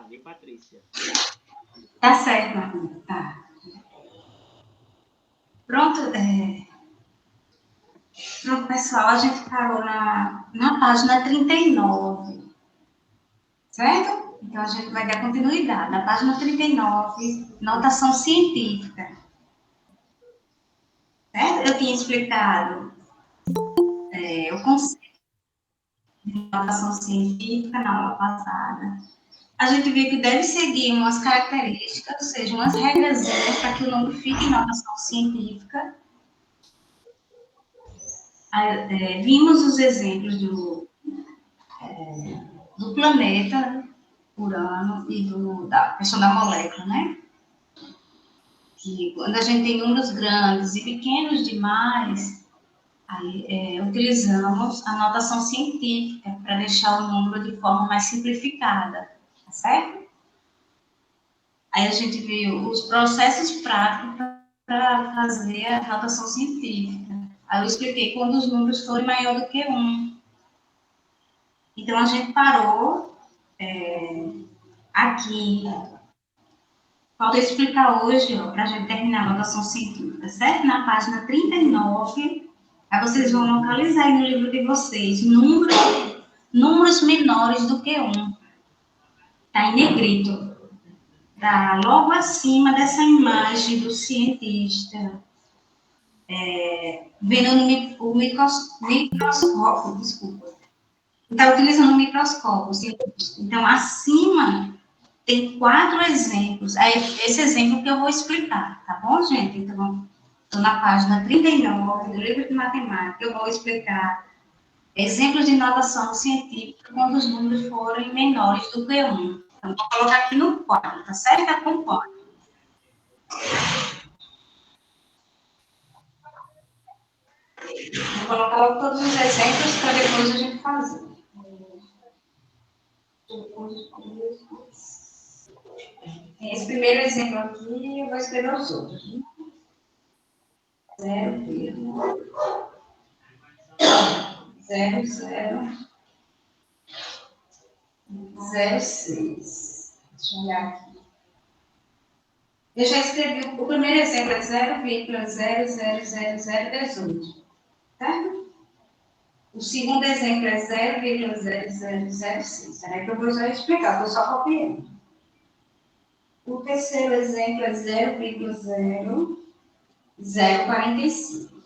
viu, Patrícia? Tá certo, Marina. Tá. Pronto, pronto, pessoal, a gente parou na página 39, certo? Então, a gente vai dar continuidade. Na página 39, notação científica. Certo? Eu tinha explicado o conceito de notação científica na aula passada. A gente viu que deve seguir umas características, ou seja, umas regras para que o número fique em notação científica. Vimos os exemplos do planeta Urano e da questão da molécula, né? Que quando a gente tem números grandes e pequenos demais, aí utilizamos a notação científica para deixar o número de forma mais simplificada, tá certo? Aí a gente viu os processos práticos para fazer a notação científica. Aí eu expliquei quando os números forem maior do que 1. Então, a gente parou aqui. Falta explicar hoje, para a gente terminar a notação científica, certo? Na página 39, aí vocês vão localizar aí no livro de vocês números menores do que 1. Está em negrito. Está logo acima dessa imagem do cientista. Vendo o microscópio, desculpa. Está utilizando o microscópio. Então, acima tem 4 exemplos. É esse exemplo que eu vou explicar, tá bom, gente? Então, estou na página 39 do livro de matemática. Eu vou explicar exemplos de notação científica quando os números forem menores do que 1. Então, vou colocar aqui no quadro, tá certo? Acompanhe. Vou colocar logo todos os exemplos para depois a gente fazer. Esse primeiro exemplo aqui, eu vou escrever os outros. 0,0006. Deixa eu olhar aqui. Eu já escrevi o primeiro exemplo, é 0,00018. Certo? O segundo exemplo é 0,0006. Peraí que eu vou já explicar, estou só copiando. O terceiro exemplo é 0,0045.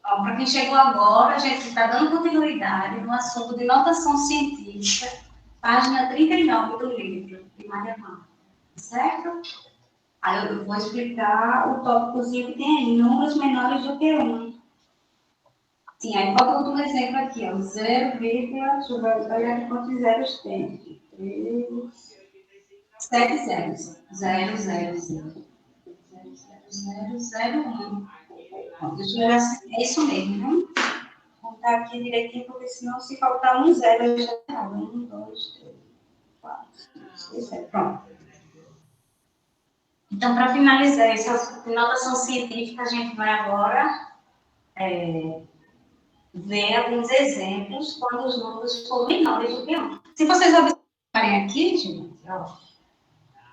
Para quem chegou agora, a gente está dando continuidade no assunto de notação científica, página 39 do livro de matemática, certo? Aí eu vou explicar o tópicozinho que tem aí, números menores do que 1. Sim, aí falta outro exemplo aqui, ó, 0, deixa eu olhar aqui quantos zeros tem. 3, 7 zeros. 0, 0, 0. 0, 0, 0, 1. Deixa eu olhar se é isso mesmo, né? Vou contar aqui direitinho, porque senão se faltar um zero, eu já está. 1, 2, 3, 4, 5, 6, 7. Pronto. Então, para finalizar essa notação científica, a gente vai agora ver alguns exemplos quando os números forem menores do que 1. Se vocês observarem aqui, gente, ó,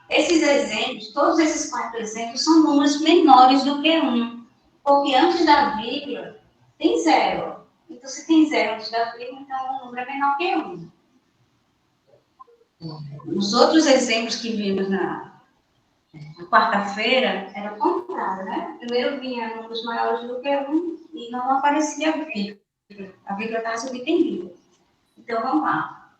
esses exemplos, todos esses 4 exemplos, são números menores do que 1. Porque antes da vírgula tem 0. Então, se tem 0 antes da vírgula, então o número é menor que 1. Os outros exemplos que vimos na quarta-feira era o contrário, né? Primeiro vinha números maiores do que 1 e não aparecia vírgula. A vírgula estava subentendida. Então, vamos lá.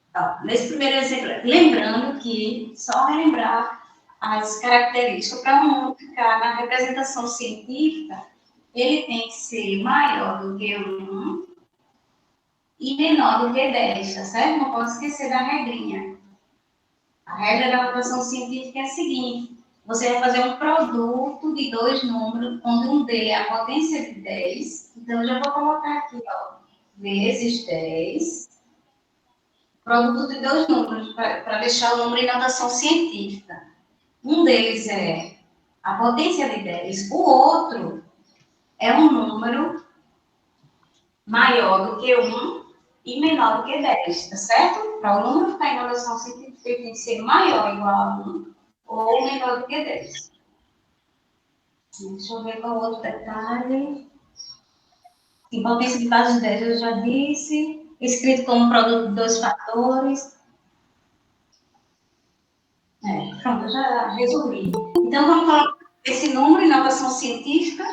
Então, nesse primeiro exemplo, lembrando que, só relembrar as características para um número ficar na representação científica, ele tem que ser maior do que 1 e menor do que 10, tá certo? Não pode esquecer da regrinha. A regra da notação científica é a seguinte: você vai fazer um produto de 2 números, onde um D é a potência de 10. Então, eu já vou colocar aqui, ó, vezes 10. Produto de 2 números, para deixar o número em notação científica. Um deles é a potência de 10. O outro é um número maior do que 1 e menor do que 10, tá certo? Para o número ficar em notação científica, ele tem que ser maior ou igual a 1 ou menor do que 10. Deixa eu ver qual outro detalhe. Impotência de base de 10, eu já disse. Escrito como produto de dois fatores. Pronto, eu já resolvi. Então, vamos colocar esse número em notação científica,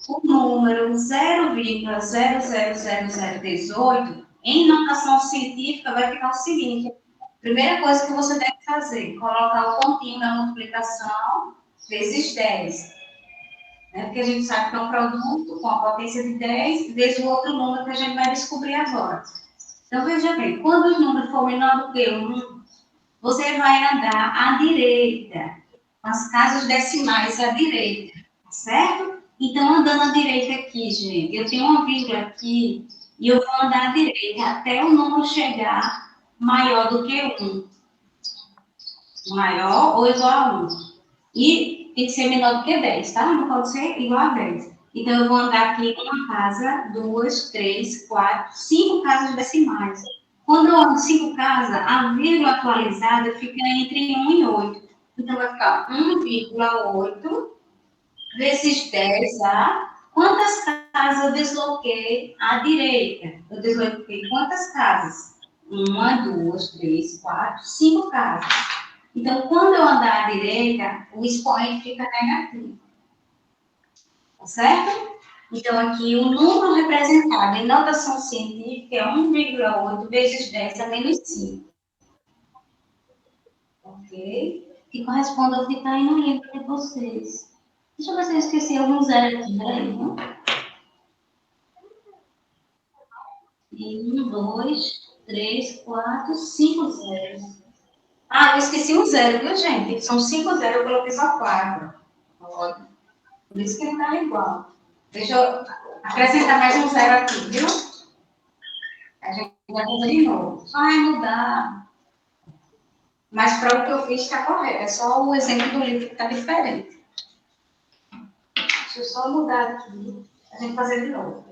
o número 0,000018, em notação científica, vai ficar o seguinte. Primeira coisa que você deve fazer, colocar o pontinho da multiplicação vezes 10. Né? Porque a gente sabe que é um produto com a potência de 10 vezes o outro número que a gente vai descobrir agora. Então, veja bem, quando o número for menor do que 1, você vai andar à direita, com as casas decimais à direita, certo? Então, andando à direita aqui, gente, eu tenho uma vírgula aqui, e eu vou andar à direita até o número chegar maior do que 1. Maior ou igual a 1. E tem que ser menor do que 10, tá? Não pode ser igual a 10. Então, eu vou andar aqui uma casa, 2, 3, 4, 5 casas decimais. Quando eu ando 5 casas, a vírgula atualizada fica entre 1 e 8. Então, vai ficar 1,8 vezes 10, tá? Quantas casas eu desloquei à direita? Eu desloquei quantas casas? 1, 2, 3, 4, 5 casas. Então, quando eu andar à direita, o expoente fica negativo. Tá certo? Então, aqui, o número representado em notação científica é 1,8 vezes 10 a menos 5. Ok? Que corresponde ao que está aí no livro de vocês. Deixa eu ver se eu esqueci algum zero aqui. Peraí, viu? 1, 2, 3, 4, 5 zeros. Ah, eu esqueci um zero, viu, gente? São 5 zeros, eu coloquei só 4. Por isso que não está igual. Deixa eu acrescentar mais um zero aqui, viu? A gente vai fazer de novo. Vai mudar. Mas para o que eu fiz está correto. É só o exemplo do livro que está diferente. Deixa eu só mudar aqui. A gente fazer de novo.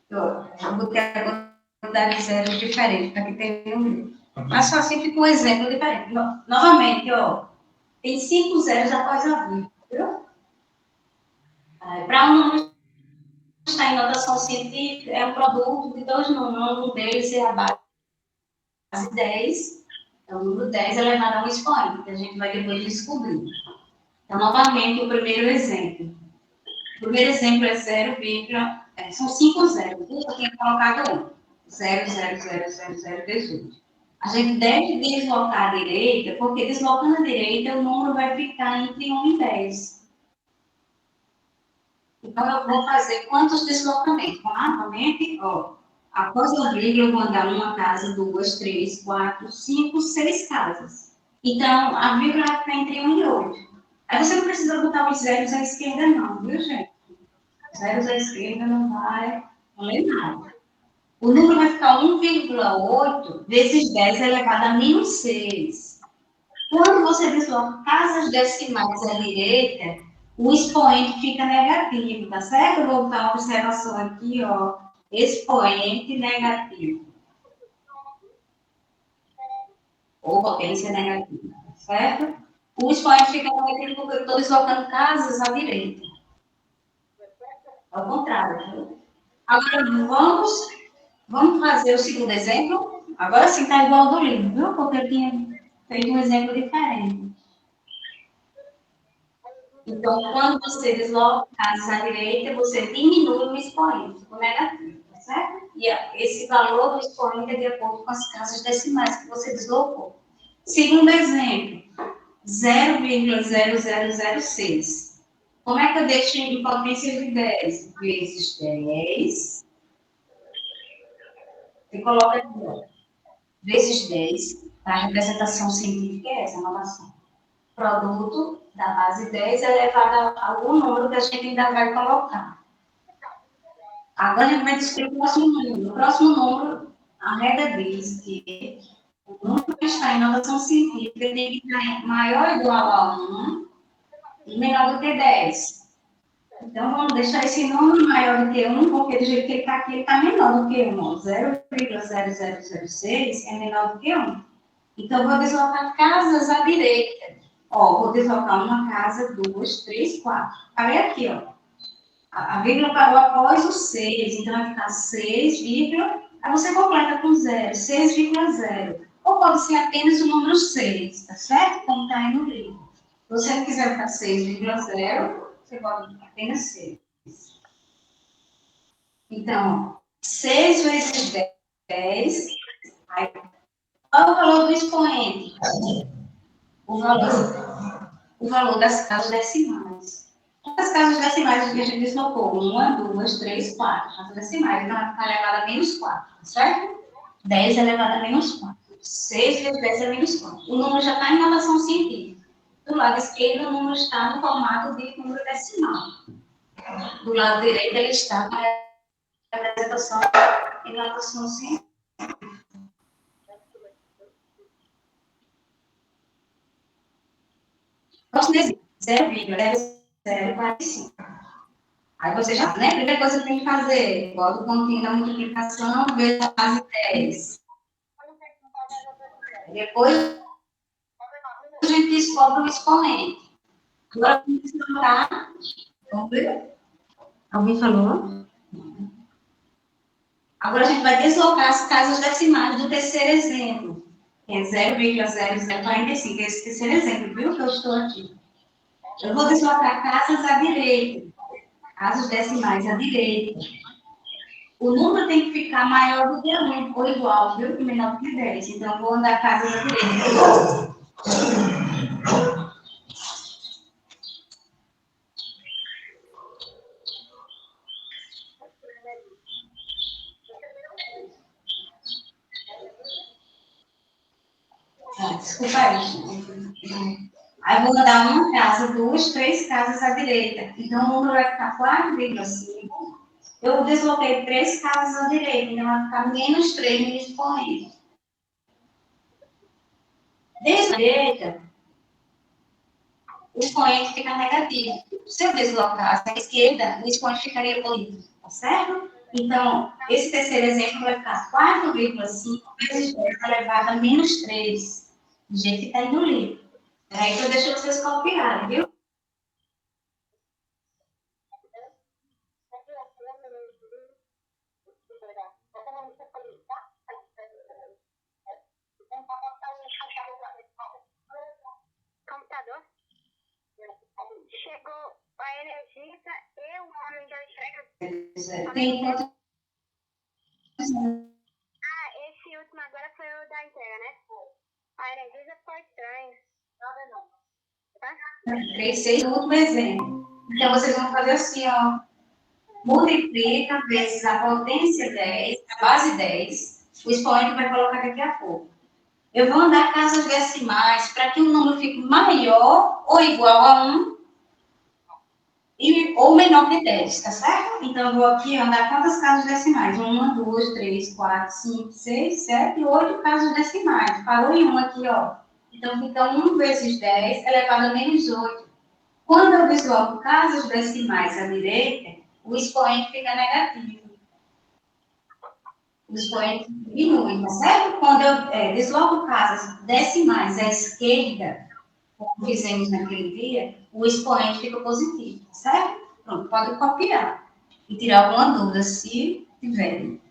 Eu botei a quantidade de zeros diferente para que tenha um livro. Mas só assim fica um exemplo diferente. Novamente, ó. Tem 5 zeros após a vírgula, viu? Para um número estar em notação científica, é um produto de dois números. Um deles é a base 10. Então, o número 10 é elevado a um expoente, que a gente vai depois descobrir. Então, novamente, o primeiro exemplo. O primeiro exemplo é 0, são 5 zeros. Eu tinha colocado 1. 0, 0, 0, 0, 0, 18. A gente deve deslocar à direita, porque deslocando à direita, o número vai ficar entre 1 e 10. Então, eu vou fazer quantos deslocamentos? Novamente, ó. Após a vírgula, eu vou andar uma casa, 2, 3, 4, 5, 6 casas. Então, a vírgula vai ficar entre 1 e 8. Aí você não precisa botar os zeros à esquerda, não, viu, gente? Zeros à esquerda não vai valer nada. O número vai ficar 1,8 vezes 10 elevado a menos 6. Quando você desloca casas decimais à direita, o expoente fica negativo, tá certo? Eu vou botar uma observação aqui, ó. Expoente negativo. Ou potência negativa, certo? O expoente fica negativo porque eu estou deslocando casas à direita. Ao contrário, viu? Agora, vamos fazer o segundo exemplo. Agora sim está igual ao do livro, viu? Porque eu tinha feito um exemplo diferente. Então, quando você desloca casas à direita, você diminui o expoente, o negativo, tá certo? E esse valor do expoente é de acordo com as casas decimais que você deslocou. Segundo exemplo, 0,0006. Como é que eu deixo em potência de 10? Vezes 10. Você coloca aqui, ó, vezes 10. A representação científica é essa, a notação. Produto da base 10 elevado a algum número que a gente ainda vai colocar. Agora a gente vai descobrir o próximo número. No próximo número, a regra diz que o número que está em notação científica tem que estar maior ou igual a 1 e menor do que 10. Então, vamos deixar esse número maior do que 1, porque do jeito que ele está aqui, ele está menor do que 1. 0,0006 é menor do que 1. Então, vou deslocar casas à direita. Ó, vou deslocar uma casa, 2, 3, 4. Parei aqui, ó. A vírgula parou após o 6, então vai ficar 6, aí você completa com 0, 6,0. Ou pode ser apenas o número 6, tá certo? Como está aí no livro. Se você não quiser ficar 6,0, você pode apenas 6. Então, 6 vezes 10, aí, qual é o valor do expoente? O valor das casas decimais. Quantas casas decimais a gente deslocou? 1, 2, 3, 4. Casas decimais, então vai ficar elevada a menos 4, certo? 10 elevado a menos 4. 6 vezes 10 é menos 4. O número já está em notação científica. Do lado esquerdo, o número está no formato de número decimal. Do lado direito, ele está com a representação em notação científica. Posso dizer 0,045. Aí você já, né? A primeira coisa que tem que fazer, bota o pontinho da multiplicação, vezes a base 10. Depois a gente descobre o expoente. Agora vamos deslocar. Vamos ver? Alguém falou? Agora a gente vai deslocar as casas decimais do terceiro exemplo, que é 0,0045. Esse terceiro exemplo, viu? Que eu estou aqui. Eu vou deslocar casas à direita. Casos decimais à direita. O número tem que ficar maior do que 1, ou igual, viu? Menor do que 10. Então, eu vou andar casas à direita. Desculpa aí. Aí, eu vou andar uma casa, 2, 3 casas à direita. Então, o número vai ficar 4,5. Eu desloquei 3 casas à direita. Então, vai ficar menos 3 no expoente. Desde a direita, o expoente fica negativo. Se eu deslocasse à esquerda, o expoente ficaria positivo, tá certo? Então, esse terceiro exemplo vai ficar 4,5 vezes 10 elevado a menos 3, do jeito que está aí no livro. Aí eu deixo vocês copiarem, viu? Computador. Chegou a energista e o homem da entrega. Tem Esse último agora foi o da entrega, né? A energista ficou estranho. Tá? 3, 6, o último exemplo. Então, vocês vão fazer assim, ó. Multiplica vezes a potência 10, a base 10. O expoente vai colocar daqui a pouco. Eu vou andar casas decimais para que o número fique maior ou igual a 1 ou menor que 10, tá certo? Então, eu vou aqui andar quantas casas decimais? 1, 2, 3, 4, 5, 6, 7, 8 casas decimais. Parou em 1 aqui, ó. Então, fica 1 vezes 10 elevado a menos 8. Quando eu desloco casas decimais à direita, o expoente fica negativo. O expoente diminui, tá certo? Quando eu desloco casas decimais à esquerda, como fizemos naquele dia, o expoente fica positivo, tá certo? Pronto, pode copiar e tirar alguma dúvida, se tiverem.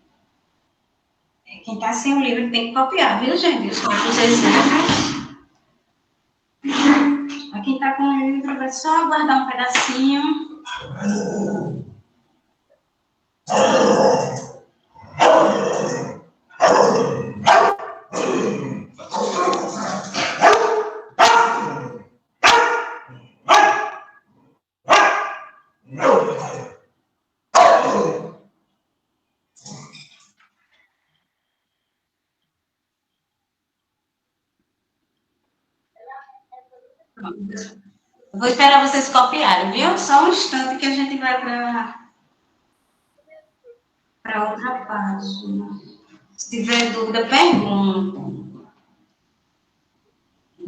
Quem está sem o livro tem que copiar, viu, gente? Os exemplos. Quem está com o livro vai só aguardar um pedacinho. Vou esperar vocês copiarem, viu? Só um instante que a gente vai para outra página. Se tiver dúvida, pergunta.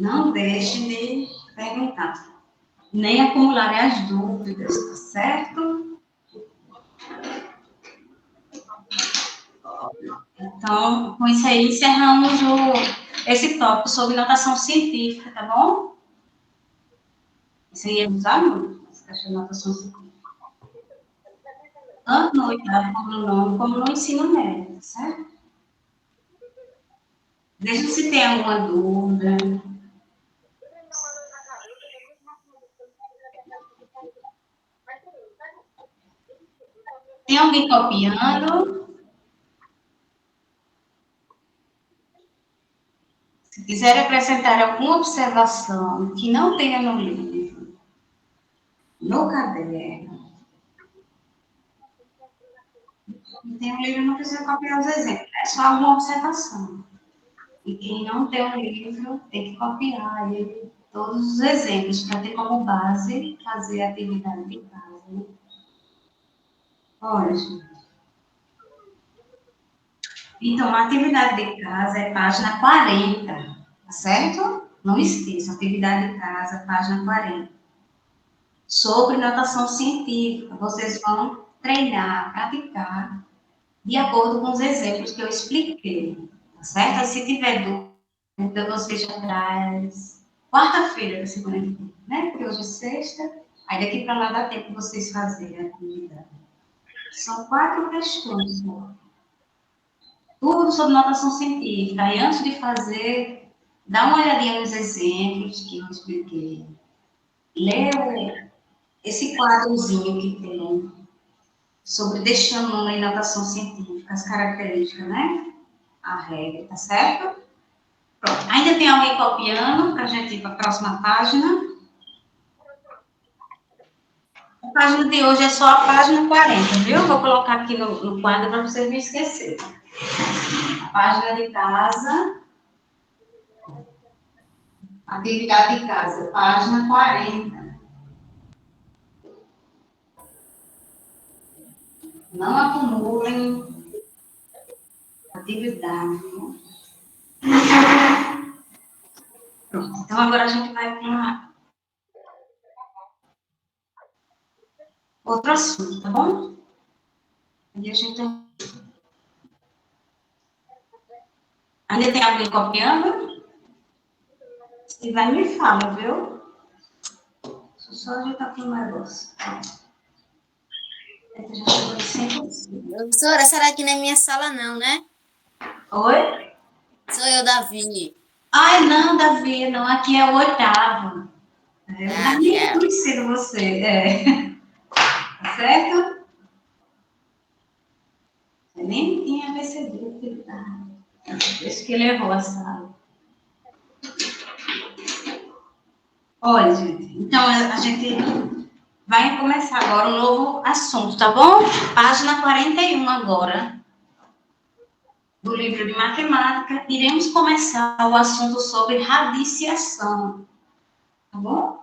Não deixe de perguntar. nem acumularem as dúvidas, tá certo? Então, com isso aí, encerramos esse tópico sobre notação científica, tá bom? Isso aí é usar muito, essa questão de notação científica. Tanto no oitavo como no nono, como no ensino médio, tá certo? Veja se tem alguma dúvida. Tem alguém copiando? Se quiser acrescentar alguma observação que não tenha no livro, no caderno, não tem um livro, não precisa copiar os exemplos, é só alguma observação. E quem não tem um livro tem que copiar ele, todos os exemplos, para ter como base fazer a atividade de casa. Né? Olha, gente. Então, a atividade de casa é página 40, tá certo? Não esqueça, atividade de casa, página 40. Sobre notação científica, vocês vão treinar, praticar, de acordo com os exemplos que eu expliquei, tá certo? Se tiver dúvida, você já traz quarta-feira da semana que vem, né? Porque hoje é sexta, aí daqui para lá dá tempo de vocês fazerem a atividade. São 4 questões, só. Tudo sobre notação científica. E antes de fazer, dá uma olhadinha nos exemplos que eu expliquei. Lê esse quadrozinho que tem sobre deixando em notação científica as características, né? A regra, tá certo? Pronto. Ainda tem alguém copiando para a gente ir para a próxima página. A página de hoje é só a página 40, viu? Vou colocar aqui no quadro para vocês não esquecerem. A página de casa. Atividade de casa, página 40. Não acumulem atividade. Pronto. Então agora a gente vai para outro assunto, tá bom? E a gente. Ainda tem alguém copiando? Se tiver, me fala, viu? Só ajeitar aqui o negócio. Professora, será que não é minha sala não, né? Oi? Sou eu, Davi. Ai, não, Davi, não. Aqui é o oitavo. Eu Ah, não nem é. reconhecido você. Tá certo? Eu nem tinha percebido que ele tá. Desde que ele errou a sala. Olha, gente, então a gente vai começar agora um novo assunto, tá bom? Página 41 agora, do livro de matemática. Iremos começar o assunto sobre radiciação, tá bom?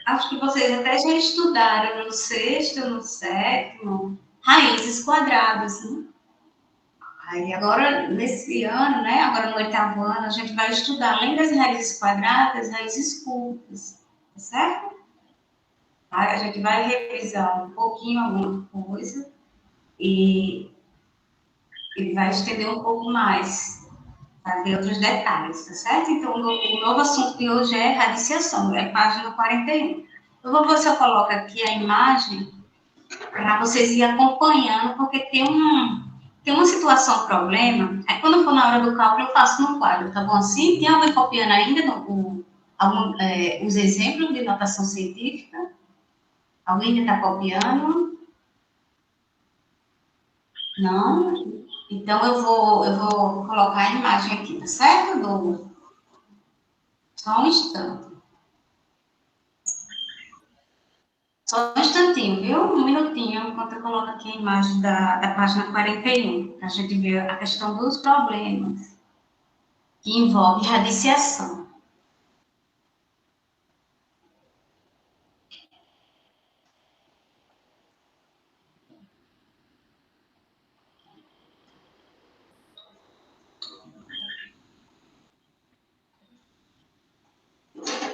Acho que vocês até já estudaram no sexto, no sétimo, raízes quadradas, né? Aí agora, nesse ano, né, agora no oitavo ano, a gente vai estudar, além das raízes quadradas, raízes curtas, tá certo? Aí a gente vai revisar um pouquinho alguma coisa e, e vai estender um pouco mais, fazer outros detalhes, tá certo? Então, o novo assunto de hoje é radiciação, é página 41. Eu vou ver se eu coloco aqui a imagem para vocês irem acompanhando, porque tem uma situação, problema. Aí quando for na hora do cálculo, eu faço no quadro, tá bom assim? Tem alguém copiando ainda os exemplos de notação científica? Alguém ainda está copiando? Não? Então eu vou colocar a imagem aqui, tá certo, Douglas? Só um instante. Só um instantinho, viu? Um minutinho, enquanto eu coloco aqui a imagem da página 41, para a gente ver a questão dos problemas que envolve radiciação.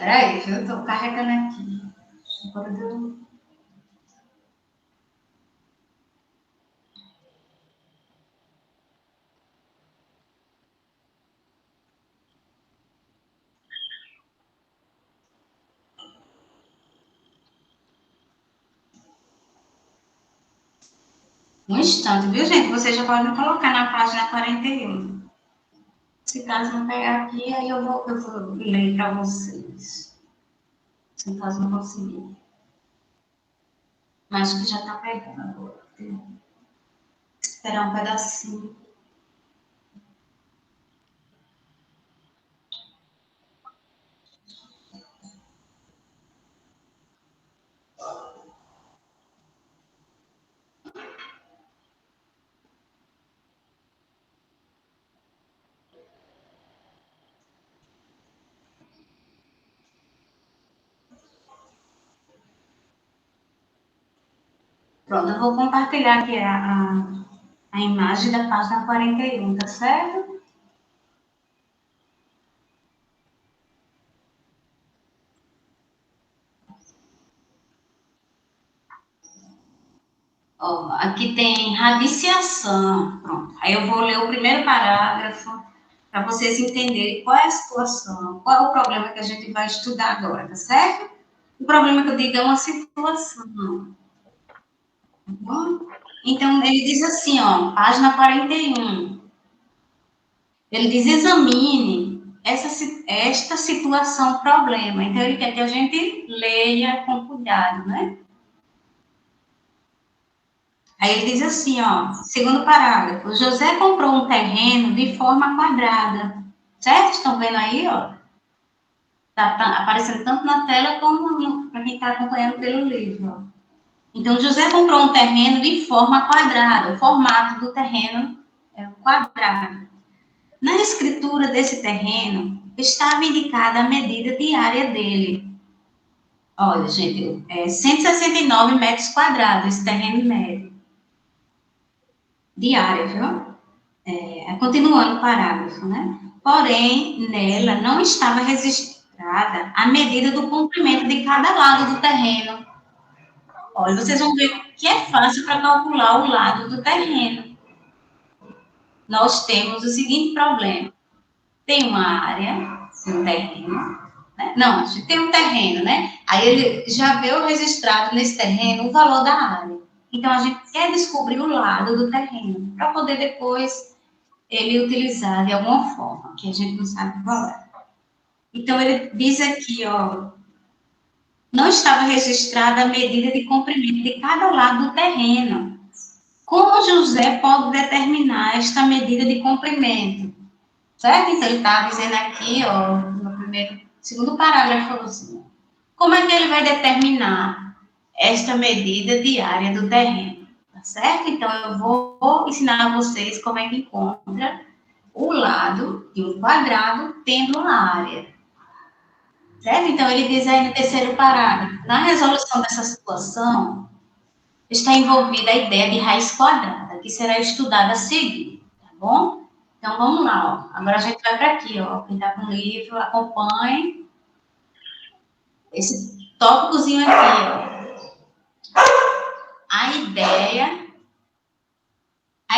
Peraí, eu tô carregando aqui. Agora deu. Um instante, viu, gente? Você já pode colocar na página 41. Se caso não pegar aqui, aí eu vou ler para vocês. Se caso não conseguir. Mas que já está pegando agora. Esperar um pedacinho. Pronto, eu vou compartilhar aqui a imagem da página 41, tá certo? Ó, aqui tem radiciação. Pronto. Aí eu vou ler o primeiro parágrafo para vocês entenderem qual é a situação, qual é o problema que a gente vai estudar agora, tá certo? O problema que eu digo é uma situação. Tá bom? Então, ele diz assim, ó, página 41. Ele diz, examine esta situação, problema. Então, ele quer que a gente leia com cuidado, né? Aí ele diz assim, ó, segundo parágrafo, José comprou um terreno de forma quadrada. Certo? Estão vendo aí, ó? Tá aparecendo tanto na tela como para quem está acompanhando pelo livro. Ó. Então, José comprou um terreno de forma quadrada. O formato do terreno é um quadrado. Na escritura desse terreno, estava indicada a medida diária dele. Olha, gente, 169 metros quadrados, esse terreno médio. Diária, viu? Continuando o parágrafo, né? Porém, nela não estava registrada a medida do comprimento de cada lado do terreno. Olha, vocês vão ver que é fácil para calcular o lado do terreno. Nós temos o seguinte problema. Tem uma área, um terreno, né? Não, a gente tem um terreno, né? Aí ele já veio registrado nesse terreno o valor da área. Então, a gente quer descobrir o lado do terreno, para poder depois ele utilizar de alguma forma, que a gente não sabe qual é. Então, ele diz aqui, ó, não estava registrada a medida de comprimento de cada lado do terreno. Como José pode determinar esta medida de comprimento? Certo? Então, ele está dizendo aqui, ó, no segundo parágrafo, falou assim, como é que ele vai determinar esta medida diária do terreno? Tá certo? Então, eu vou ensinar a vocês como é que encontra o lado de um quadrado tendo uma área. Certo? Então, ele diz aí no terceiro parágrafo, na resolução dessa situação, está envolvida a ideia de raiz quadrada, que será estudada a seguir, tá bom? Então, vamos lá, ó. Agora a gente vai para aqui, ó. Quem está com o livro, acompanhe esse tópicozinho aqui, ó. A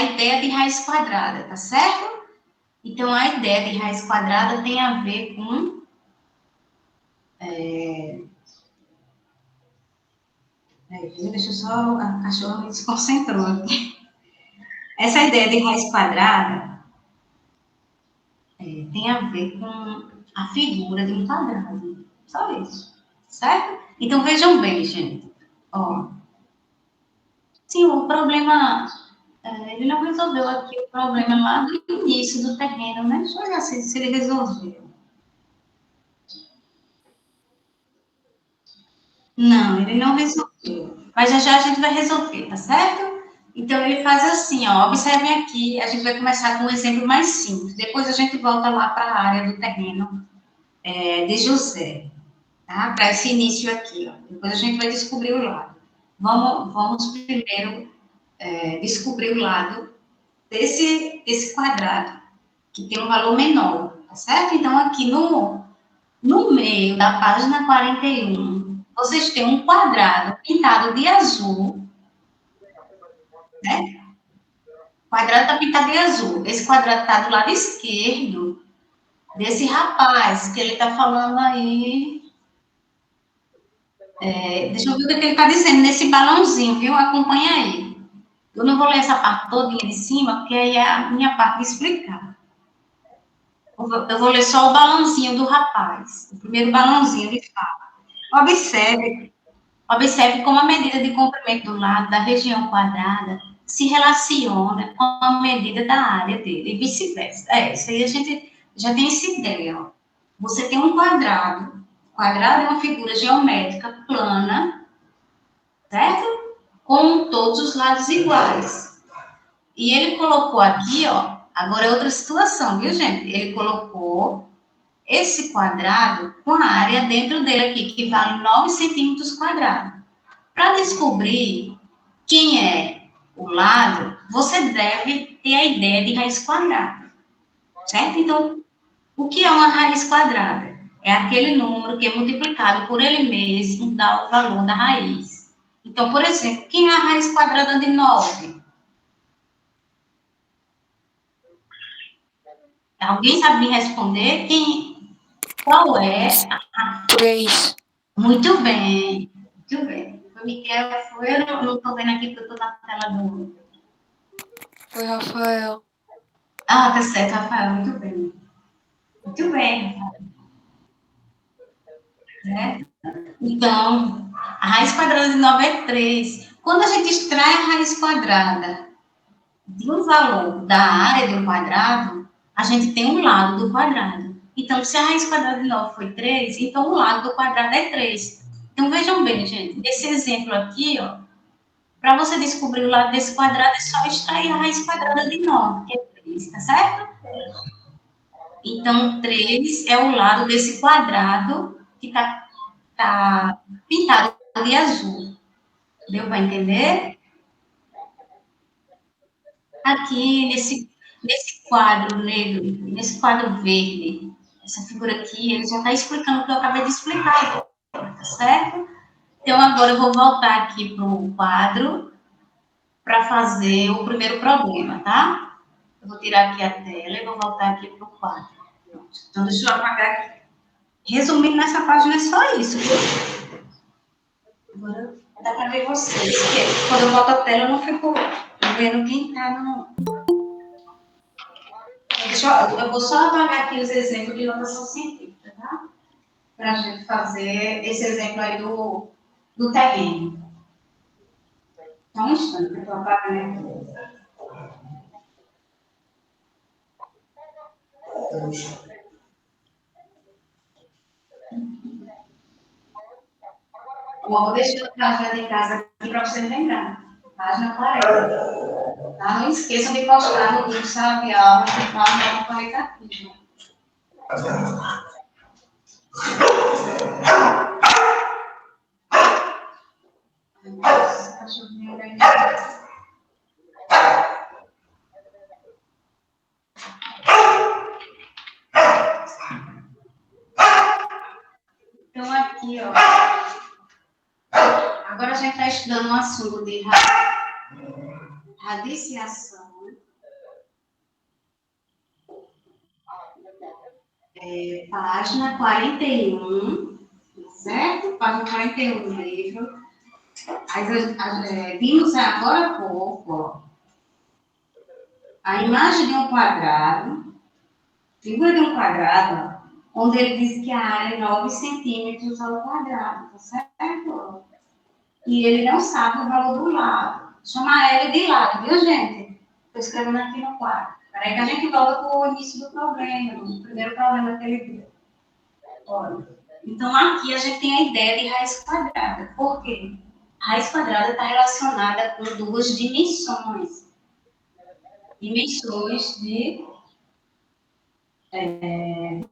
ideia de raiz quadrada, tá certo? Então, a ideia de raiz quadrada tem a ver com deixa eu só, a cachorra me desconcentrou aqui. Essa ideia de raiz quadrada tem a ver com a figura de um quadrado. Só isso. Certo? Então, vejam bem, gente. Ó, sim, o problema... ele não resolveu aqui o problema lá do início do terreno, né? Deixa eu olhar se ele resolveu. Não, ele não resolveu. Mas já a gente vai resolver, tá certo? Então, ele faz assim, ó, observem aqui, a gente vai começar com um exemplo mais simples. Depois a gente volta lá para a área do terreno de José, tá? Para esse início aqui, ó. Depois a gente vai descobrir o lado. Vamos primeiro descobrir o lado desse quadrado, que tem um valor menor, tá certo? Então, aqui no No meio da página 41, vocês têm um quadrado pintado de azul, né? O quadrado está pintado de azul. Esse quadrado está do lado esquerdo desse rapaz que ele está falando aí. Deixa eu ver o que ele está dizendo nesse balãozinho, viu? Acompanha aí. Eu não vou ler essa parte todinha de cima, porque aí é a minha parte de explicar. Eu vou ler só o balãozinho do rapaz. O primeiro balãozinho de fala. Observe como a medida de comprimento do lado da região quadrada se relaciona com a medida da área dele, e vice-versa. Isso aí a gente já tem essa ideia. Ó. Você tem um quadrado. O quadrado é uma figura geométrica plana, certo? Com todos os lados iguais. E ele colocou aqui, ó, agora é outra situação, viu, gente? Ele colocou esse quadrado com a área dentro dele aqui, que vale 9 centímetros quadrados. Para descobrir quem é o lado, você deve ter a ideia de raiz quadrada, certo? Então, o que é uma raiz quadrada? É aquele número que é multiplicado por ele mesmo, dá o valor da raiz. Então, por exemplo, quem é a raiz quadrada de 9? Alguém sabe me responder? Qual é? 3. Muito bem, muito bem. O Miquel foi, eu não estou vendo aqui porque eu estou na tela do... Foi Rafael. Ah, tá certo, Rafael, muito bem. Muito bem, Rafael. Certo? Então, a raiz quadrada de 9 é 3. Quando a gente extrai a raiz quadrada de um valor da área de um quadrado, a gente tem um lado do quadrado. Então, se a raiz quadrada de 9 foi 3, então o lado do quadrado é 3. Então, vejam bem, gente, esse exemplo aqui, ó, para você descobrir o lado desse quadrado, é só extrair a raiz quadrada de 9, que é 3, tá certo? Então, 3 é o lado desse quadrado que tá pintado de azul. Deu para entender? Aqui, nesse quadro negro, nesse quadro verde, essa figura aqui, ele já está explicando o que eu acabei de explicar, tá certo? Então, agora eu vou voltar aqui para o quadro para fazer o primeiro problema, tá? Eu vou tirar aqui a tela e vou voltar aqui para o quadro. Então, deixa eu apagar aqui. Resumindo, nessa página é só isso. Agora dá para ver vocês. Porque quando eu volto a tela, eu não fico vendo quem está no... Eu vou só apagar aqui os exemplos de notação científica, tá? Para a gente fazer esse exemplo aí do terreno. Só um instante, que eu estou apagando aqui. Vou deixar a página de casa aqui para vocês lembrarem. Página 40. Tá? Não esqueçam de postar no grupo sala de aula que fala no qualitativo. Então, aqui, ó. Agora a gente está estudando um assunto de radiciação. Página 41, certo? Página 41 do livro. Vimos agora há pouco, ó, a imagem de um quadrado, figura de um quadrado, ó, onde ele diz que a área é 9 centímetros ao quadrado, tá certo? E ele não sabe o valor do lado. Chama ele de lado, viu, gente? Estou escrevendo aqui no quadro. Peraí que a gente volta para o início do problema, o primeiro problema que ele deu. Olha, então aqui a gente tem a ideia de raiz quadrada. Por quê? A raiz quadrada está relacionada com duas dimensões. Dimensões de...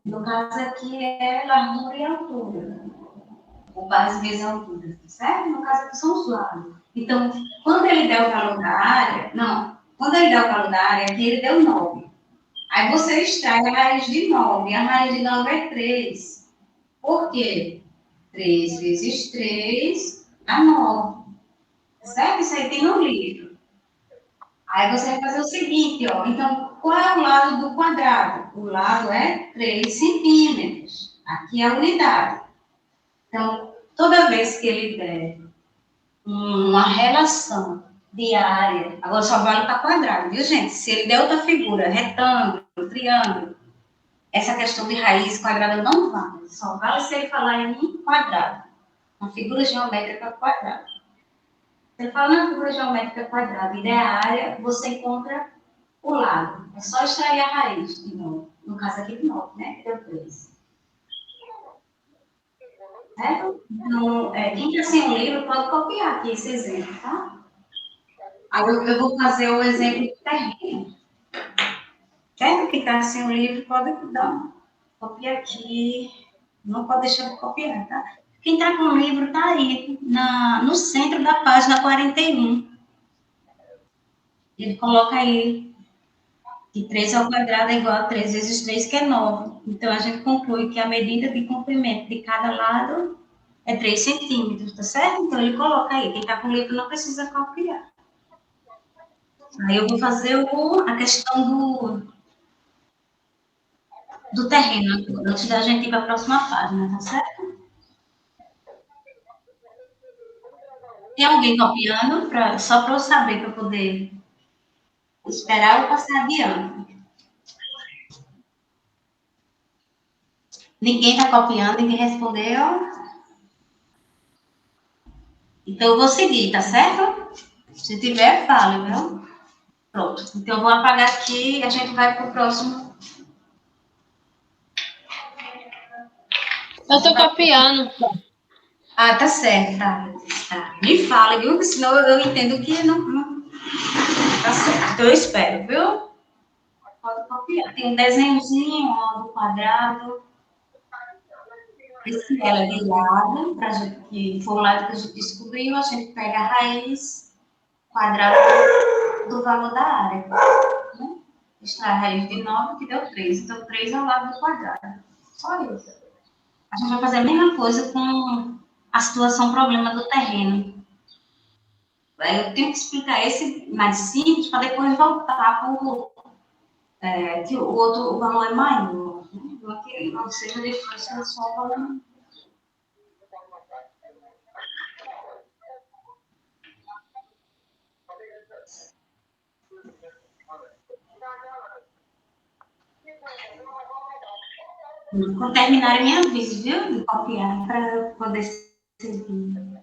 no caso aqui é largura e altura. Ou várias vezes a altura, certo? No caso aqui são os lados. Então, quando ele der o valor da área... Quando ele der o valor da área, aqui ele deu 9. Aí você extrai a raiz de 9. A raiz de 9 é 3. Por quê? 3 vezes 3 dá 9. Certo? Isso aí tem no livro. Aí você vai fazer o seguinte, ó. Então, qual é o lado do quadrado? O lado é 3 centímetros. Aqui é a unidade. Então, toda vez que ele der uma relação de área, agora só vale para quadrado, viu, gente? Se ele der outra figura, retângulo, triângulo, essa questão de raiz quadrada não vale. Só vale se ele falar em quadrado. Uma figura geométrica quadrada. Se ele fala na figura geométrica quadrada e der a área, você encontra o lado. É só extrair a raiz de novo. No caso aqui de 9, né? Que deu 3. Certo? Então, quem está sem o livro pode copiar aqui esse exemplo, tá? Agora eu vou fazer o exemplo do terreno. Certo? Quem está sem o livro pode dar. Copia aqui. Não pode deixar de copiar, tá? Quem está com o livro está aí, no centro da página 41. Ele coloca aí que 3 ao quadrado é igual a 3 vezes 3, que é 9. Então, a gente conclui que a medida de comprimento de cada lado é 3 centímetros, tá certo? Então, ele coloca aí. Quem está com o livro não precisa copiar. Aí, eu vou fazer a questão do terreno, antes da gente ir para a próxima página, tá certo? Tem alguém copiando? Só para eu saber, para poder esperar ou passar adiante. Ninguém está copiando, ninguém respondeu. Então, eu vou seguir, tá certo? Se tiver, fale, viu? Pronto. Então, eu vou apagar aqui e a gente vai para o próximo. Eu estou copiando. Ah, tá certo, tá. Me fale, viu? Porque senão eu entendo que não. Tá certo. Então, eu espero, viu? Pode copiar. Tem um desenhozinho, ó, do quadrado. Esse ela é de lado, pra gente, que foi o lado que a gente descobriu, a gente pega a raiz quadrada do valor da área. Né? Extrai a raiz de 9, que deu 3. Então, 3 é o lado do quadrado. Só isso. A gente vai fazer a mesma coisa com a situação problema do terreno. Eu tenho que explicar esse mais simples para depois voltar para que o outro valor é maior. Né? Não seja difícil, só o valor. Quando terminarem, me avise, viu? De copiar, para eu poder seguir.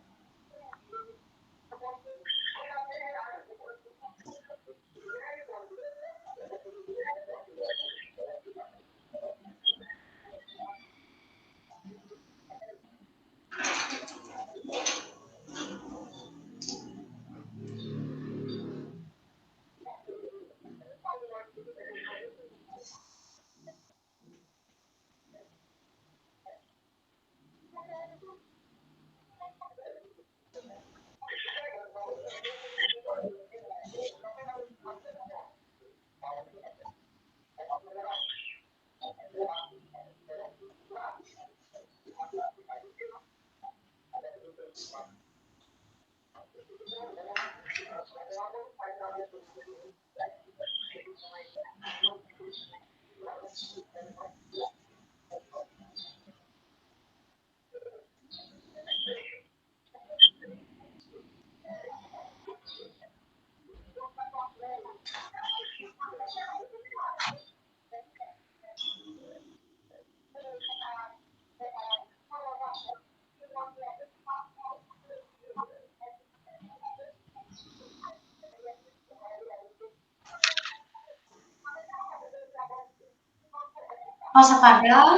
Posso apagar?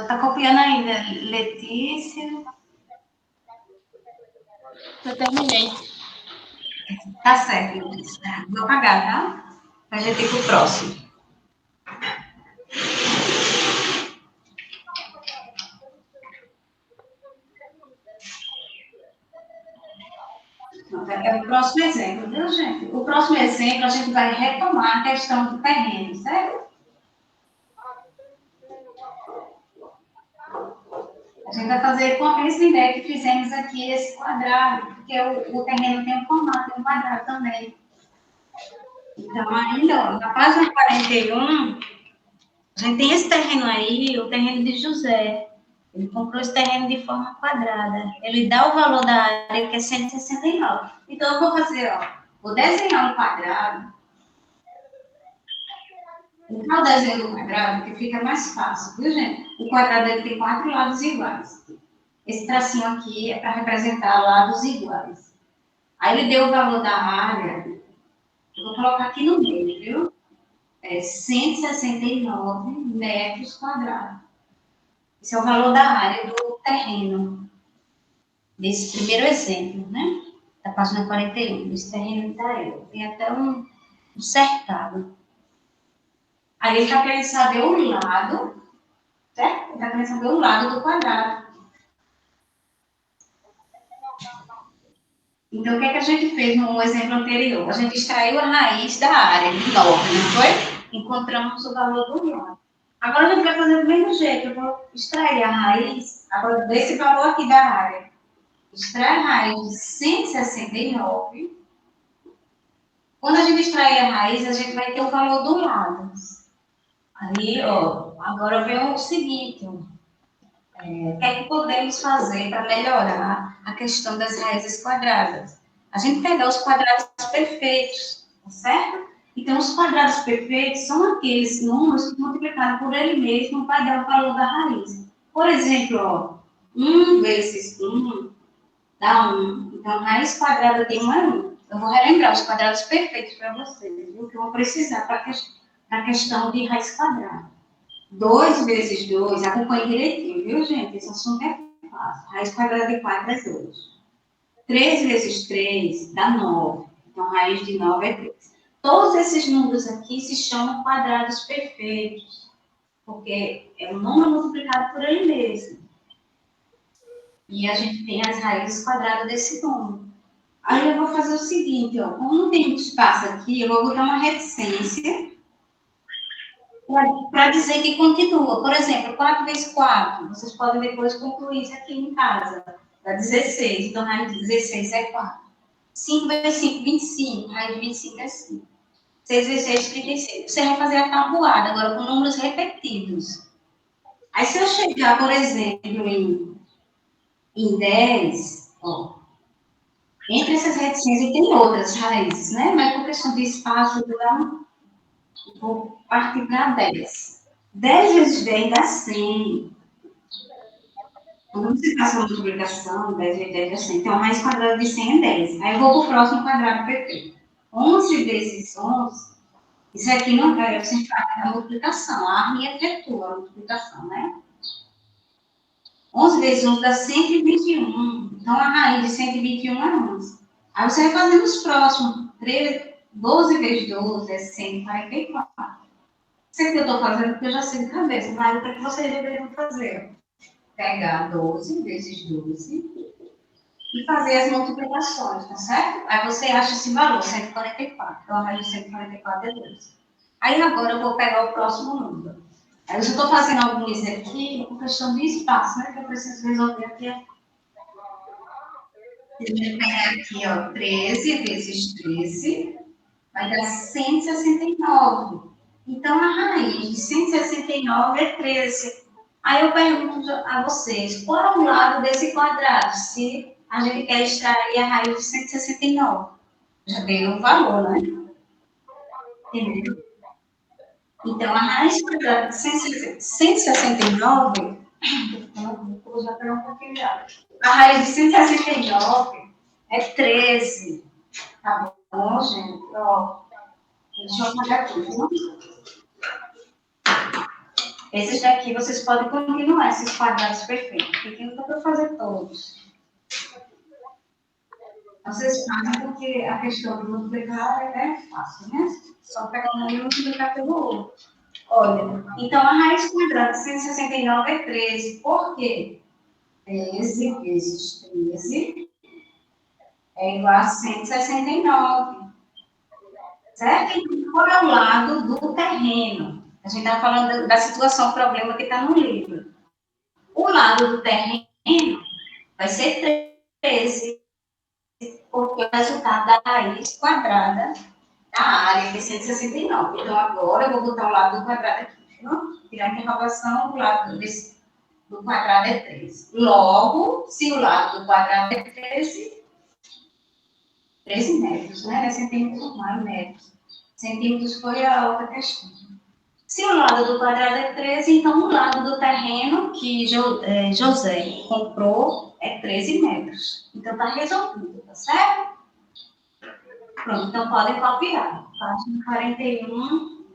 Está copiando ainda, Letícia? Eu terminei. Tá certo, Letícia. Vou apagar, tá? Para a gente ir para o próximo. É o próximo exemplo, viu, gente? O próximo exemplo, a gente vai retomar a questão do terreno, certo? gente vai fazer com a mesma ideia que fizemos aqui esse quadrado, porque o terreno tem um formato, tem um quadrado também. Então, ainda, ó, na página 41, a gente tem esse terreno aí, o terreno de José. Ele comprou esse terreno de forma quadrada. Ele dá o valor da área, que é 169. Então, eu vou fazer, ó, vou desenhar um quadrado. Vou o desenho do quadrado, que fica mais fácil, viu, gente? O quadrado ele tem 4 lados iguais. Esse tracinho aqui é para representar lados iguais. Aí ele deu o valor da área. Eu vou colocar aqui no meio, viu? É 169 metros quadrados. Esse é o valor da área do terreno. Desse primeiro exemplo, né? Da página 41. Desse terreno da eu. Tem até um cercado. Aí ele está querendo saber o lado, certo? Ele está querendo saber o lado do quadrado. Então, o que é que a gente fez no exemplo anterior? A gente extraiu a raiz da área de 9, não foi? Encontramos o valor do lado. Agora a gente vai fazer do mesmo jeito. Eu vou extrair a raiz, agora desse valor aqui da área. Extrai a raiz de 169. Quando a gente extrair a raiz, a gente vai ter o valor do lado. Aí, ó, agora vem o seguinte. O que é que podemos fazer para melhorar a questão das raízes quadradas? A gente pegar os quadrados perfeitos, tá certo? Então, os quadrados perfeitos são aqueles números que multiplicados por ele mesmo vai dar o valor da raiz. Por exemplo, ó, 1 vezes 1 dá 1. Então, a raiz quadrada de 1 é 1. Eu vou relembrar os quadrados perfeitos para vocês, viu? Que eu vou precisar para a questão de raiz quadrada. 2 vezes 2, acompanhe direitinho, viu, gente? Esse assunto é fácil. Raiz quadrada de 4 é 2. 3 vezes 3 dá 9. Então, raiz de 9 é 3. Todos esses números aqui se chamam quadrados perfeitos, porque é um número multiplicado por ele mesmo. E a gente tem as raízes quadradas desse número. Aí eu vou fazer o seguinte, ó, como não tem espaço aqui, eu vou botar uma reticência para dizer que continua. Por exemplo, 4 vezes 4. Vocês podem depois concluir isso aqui em casa. Dá 16. Então, raiz de 16 é 4. 5 vezes 5, 25. Raiz de 25 é 5. 6 vezes 6, 36. Você vai fazer a tabuada agora com números repetidos. Aí, se eu chegar, por exemplo, em 10, ó, entre essas reticências tem outras raízes, né? Mas por questão de espaço, eu vou partir para 10. 10 vezes 10 dá 100. Quando você faz uma multiplicação, 10 vezes 10 dá 100. Então, a raiz quadrada de 100 é 10. Aí eu vou para o próximo quadrado perfeito. 11 vezes 11, isso aqui não é, você faz a multiplicação. A R efetua a multiplicação, né? 11 vezes 11 dá 121. Então, a raiz de 121 é 11. Aí você vai fazendo os próximos. 12 vezes 12 é 144. Sei que eu estou fazendo porque eu já sei de cabeça, mas o que vocês deveriam fazer? Pegar 12 vezes 12 e fazer as multiplicações, tá certo? Aí você acha esse valor, 144. Então, a raiz de 144 é 12. Aí agora eu vou pegar o próximo número. Aí eu já estou fazendo alguns aqui com questão de espaço, né? Que eu preciso resolver aqui. A gente pegar aqui, ó, 13 vezes 13 vai dar 169. Então, a raiz de 169 é 13. Aí eu pergunto a vocês, qual é o lado desse quadrado? Se a gente quer extrair a raiz de 169. Já dei um valor, né? Entendeu? Então, a raiz quadrada de 169, vou já pegar um pouquinho já. A raiz de 169 é 13. Tá bom, gente? Ó, deixa eu apagar aqui, viu? Esses daqui vocês podem continuar, esses quadrados perfeitos, porque não dá para fazer todos. Vocês fazem porque a questão de multiplicar é fácil, né? Só pegar um número e multiplicar pelo outro. Olha, então a raiz quadrada de 169 é 13. Por quê? 13 vezes 13 é igual a 169. Certo? Então, qual é o lado do terreno? A gente está falando da situação, problema que está no livro. O lado do terreno vai ser 13, porque o resultado da raiz quadrada da área é 169. Então, agora eu vou botar o lado do quadrado aqui, viu? Tirar a interrogação, o lado do quadrado é 13. Logo, se o lado do quadrado é 13 metros, né? Não é centímetros, não, é metros. Centímetros foi a outra questão. Se o lado do quadrado é 13, então o lado do terreno que José comprou é 13 metros. Então, está resolvido, tá certo? Pronto, então podem copiar. Página 41.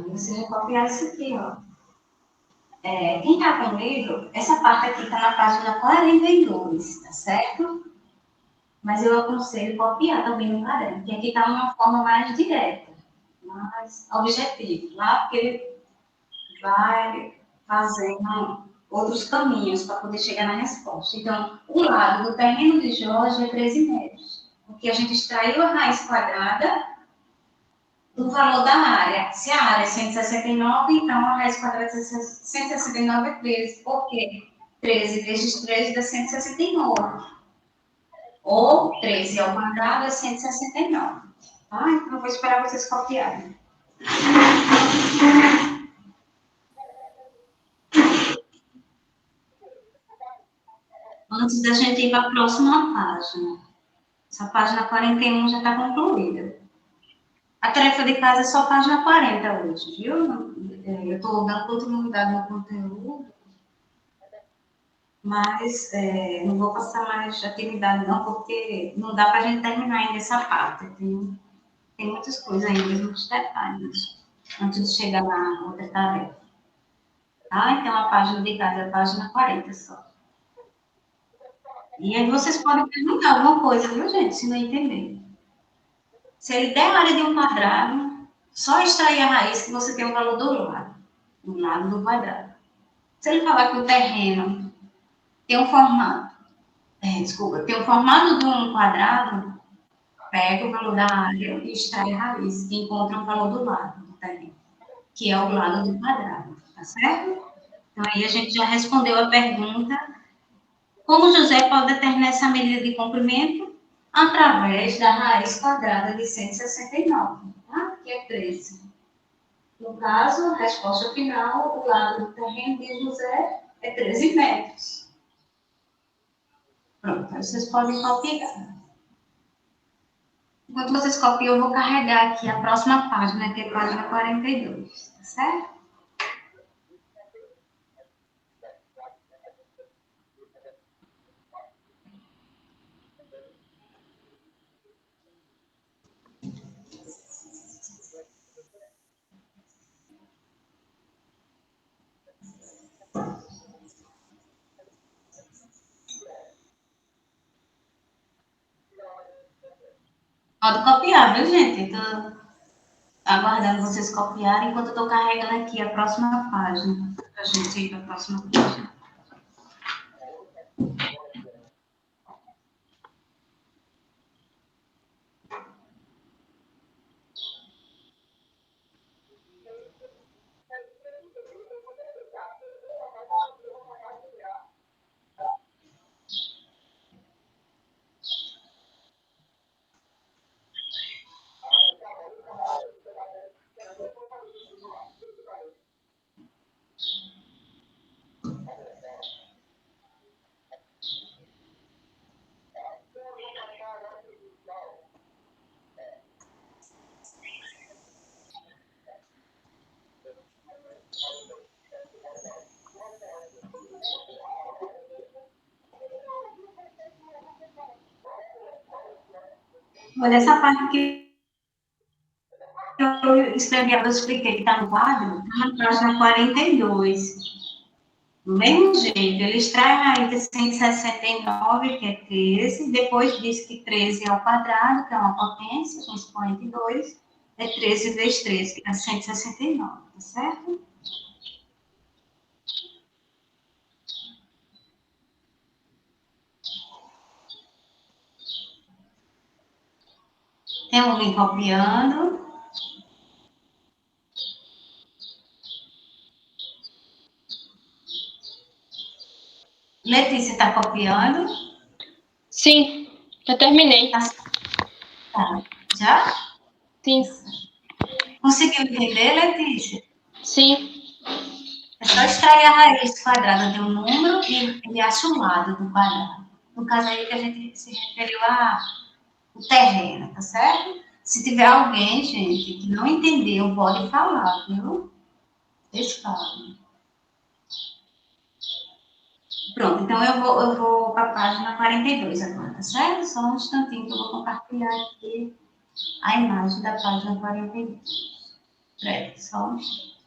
Vocês vão copiar isso aqui, ó. Quem está com o livro, essa parte aqui está na página 42, tá certo? Mas eu aconselho copiar também no caderno, porque aqui está uma forma mais direta, mais objetiva. Lá, porque ele vai fazendo outros caminhos para poder chegar na resposta. Então, o lado do terreno de Jorge é 13 metros, porque a gente extraiu a raiz quadrada do valor da área. Se a área é 169, então a raiz quadrada de 169 é 13. Por quê? 13 vezes 13 dá 169. Ou 13 ao quadrado é 169. Tá? Então, eu vou esperar vocês copiarem. Antes da gente ir para a próxima página. Essa página 41 já está concluída. A tarefa de casa é só página 40 hoje, viu? Eu estou dando continuidade no conteúdo, mas não vou passar mais atividade não, porque não dá para a gente terminar ainda essa parte. Tem muitas coisas ainda, muitos detalhes, antes de chegar na outra tarefa. Tá? Então, a página de casa é a página 40 só. E aí vocês podem perguntar alguma coisa, viu, gente, se não entender. Se ele der a área de um quadrado, só extrair a raiz que você tem o valor do lado do quadrado. Se ele falar que o terreno tem um formato, tem um formato de um quadrado, pega o valor da área e extrai a raiz, e encontra o valor do lado do terreno, que é o lado do quadrado, tá certo? Então, aí a gente já respondeu a pergunta. Como José pode determinar essa medida de comprimento? Através da raiz quadrada de 169, tá? Que é 13. No caso, a resposta final, o lado do terreno de José é 13 metros. Pronto, aí vocês podem copiar. Enquanto vocês copiam, eu vou carregar aqui a próxima página, que é a página 42, tá certo? Pode copiar, viu, gente? Estou aguardando vocês copiarem enquanto eu estou carregando aqui a próxima página. Para a gente ir para a próxima página. Olha, essa parte que eu escrevi, eu expliquei que está no quadro, está na página 42. Do mesmo jeito, ele extrai a raiz de 169, que é 13, depois diz que 13 ao quadrado, que é uma potência, um expoente 2, é 13 vezes 13, que é 169, tá certo? Tem alguém copiando? Letícia, está copiando? Sim, já terminei. Tá. Já? Sim, Conseguiu entender, Letícia? sim. É só extrair a raiz quadrada de um número e acha o lado do quadrado. No caso aí que a gente se referiu ao terreno, tá certo? Se tiver alguém, gente, que não entendeu, pode falar, viu? Eles falam. Pronto, então eu vou para a página 42 agora, tá certo? Só um instantinho que eu vou compartilhar aqui a imagem da página 42. Peraí, só um instante.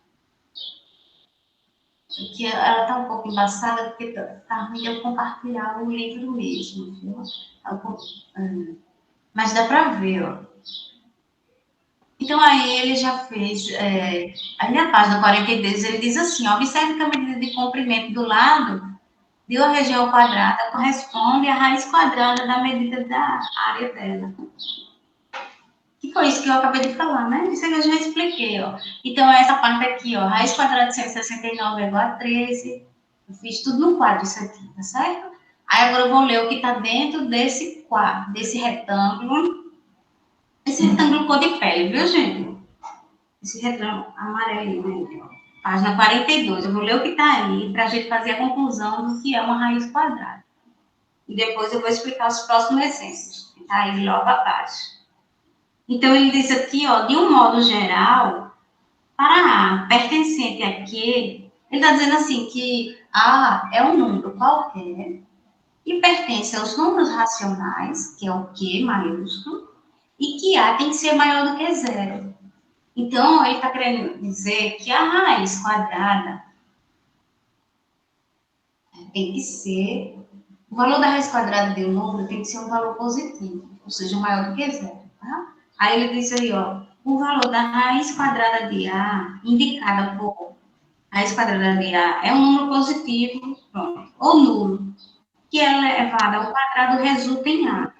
Porque ela está um pouco embaçada, porque tá ruim eu compartilhar o livro mesmo, viu? Mas dá para ver, ó. Então, aí ele já fez, aí na página 42, ele diz assim, ó, observe que a medida de comprimento do lado de uma região quadrada corresponde à raiz quadrada da medida da área dela. Que foi isso que eu acabei de falar, né? Isso eu já expliquei, ó. Então, essa parte aqui, ó, raiz quadrada de 169 é igual a 13. Eu fiz tudo no quadro isso aqui, tá certo? Aí agora eu vou ler o que está dentro desse quadro, desse retângulo. Esse retângulo cor de pele, viu, gente? Esse retângulo amarelinho, né? Página 42. Eu vou ler o que está aí para a gente fazer a conclusão do que é uma raiz quadrada. E depois eu vou explicar os próximos exemplos, que está aí logo abaixo. Então, ele diz aqui, ó, de um modo geral, para A pertencente a Q, ele está dizendo assim que A é um número qualquer e pertence aos números racionais, que é o Q maiúsculo, e que A tem que ser maior do que zero. Então, ele está querendo dizer que a raiz quadrada tem que ser, o valor da raiz quadrada de um número tem que ser um valor positivo, ou seja, maior do que zero, tá? Aí ele diz aí, ó, o valor da raiz quadrada de A, indicada por raiz quadrada de A, é um número positivo, pronto, ou nulo, que é elevado ao quadrado resulta em A.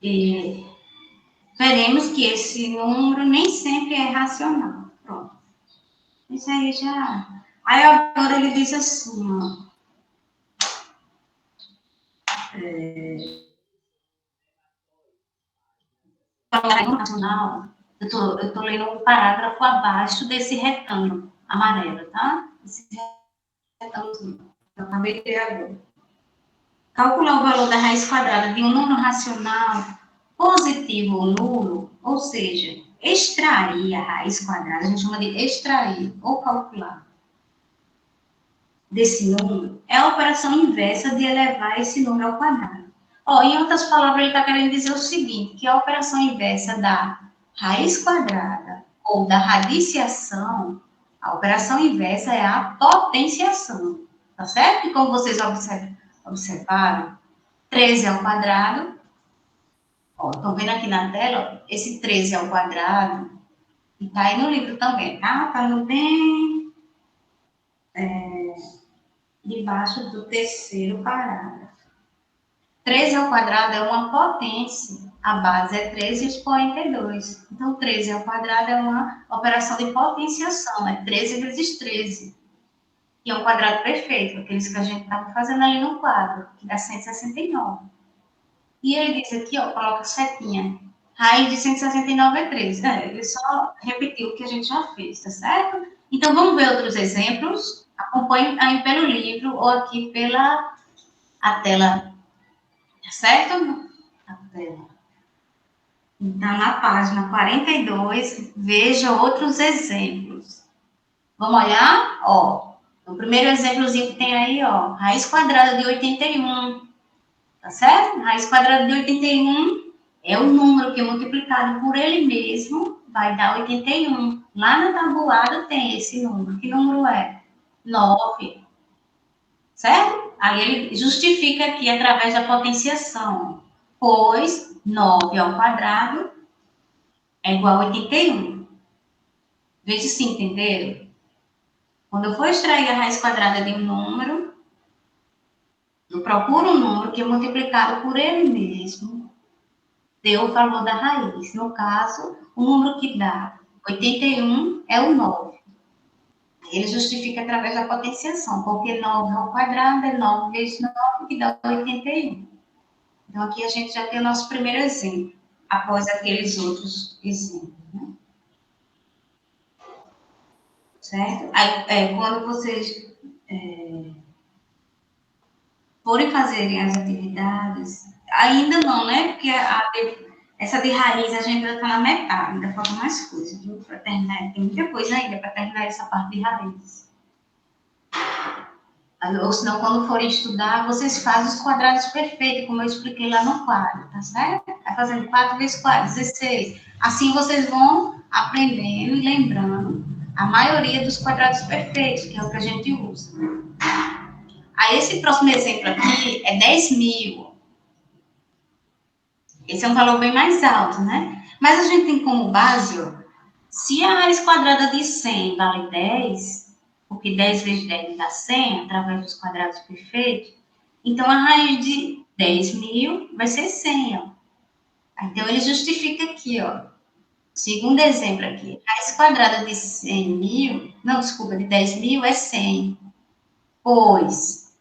E veremos que esse número nem sempre é racional. Pronto. Isso aí já. Aí agora ele diz assim, ó. Racional. Eu tô lendo um parágrafo abaixo desse retângulo amarelo, tá? Esse retângulo. Eu acabei de ler agora. Calcular o valor da raiz quadrada de um número racional positivo ou nulo, ou seja, extrair a raiz quadrada, a gente chama de extrair ou calcular desse número, é a operação inversa de elevar esse número ao quadrado. Ó, em outras palavras, ele está querendo dizer o seguinte, que a operação inversa da raiz quadrada ou da radiciação, a operação inversa é a potenciação, tá certo? E como vocês observaram, 13 ao quadrado, ó, estão vendo aqui na tela, ó, esse 13 ao quadrado, e tá aí no livro também, tá? Tá no bem debaixo do terceiro parágrafo. 13 ao quadrado é uma potência, a base é 13 expoente 2. Então, 13 ao quadrado é uma operação de potenciação, é 13 vezes 13. E é um quadrado perfeito, aqueles que a gente estava fazendo ali no quadro, que dá 169. E ele diz aqui, ó, coloca setinha. Raiz de 169 é 13. Ele só repetiu o que a gente já fez, tá certo? Então, vamos ver outros exemplos. Acompanhe aí pelo livro ou aqui pela a tela, tá certo? A tela. Então, na página 42, veja outros exemplos. Vamos olhar? Ó, o primeiro exemplozinho que tem aí, ó, raiz quadrada de 81. Tá certo? Raiz quadrada de 81 é o número que multiplicado por ele mesmo vai dar 81. Lá na tabuada tem esse número. Que número é? 9. Certo? Aí ele justifica aqui através da potenciação. Pois 9 ao quadrado é igual a 81. Veja se entenderam. Quando eu for extrair a raiz quadrada de um número, eu procuro um número que é multiplicado por ele mesmo deu o valor da raiz. No caso, o número que dá 81 é o 9. ele justifica através da potenciação, porque 9 ao quadrado é 9 vezes 9, que dá 81. Então, aqui a gente já tem o nosso primeiro exemplo, após aqueles outros exemplos, né? Certo? Aí, quando vocês forem fazerem as atividades, ainda não, né? Porque essa de raiz a gente ainda está na metade, ainda falta mais coisas, viu? Para terminar, tem muita coisa ainda para terminar essa parte de raiz. Ou senão, quando forem estudar, vocês fazem os quadrados perfeitos, como eu expliquei lá no quadro, tá certo? Vai fazendo 4 vezes 4, 16. Assim vocês vão aprendendo e lembrando a maioria dos quadrados perfeitos, que é o que a gente usa. Aí, esse próximo exemplo aqui é 10.000. Esse é um valor bem mais alto, né? Mas a gente tem como base, ó, se a raiz quadrada de 100 vale 10, porque 10 vezes 10 dá 100, através dos quadrados perfeitos, então a raiz de 10.000 vai ser 100, ó. Então, ele justifica aqui, ó. Segundo exemplo aqui, a raiz quadrada de 100.000, não, desculpa, de 10.000 é 100, pois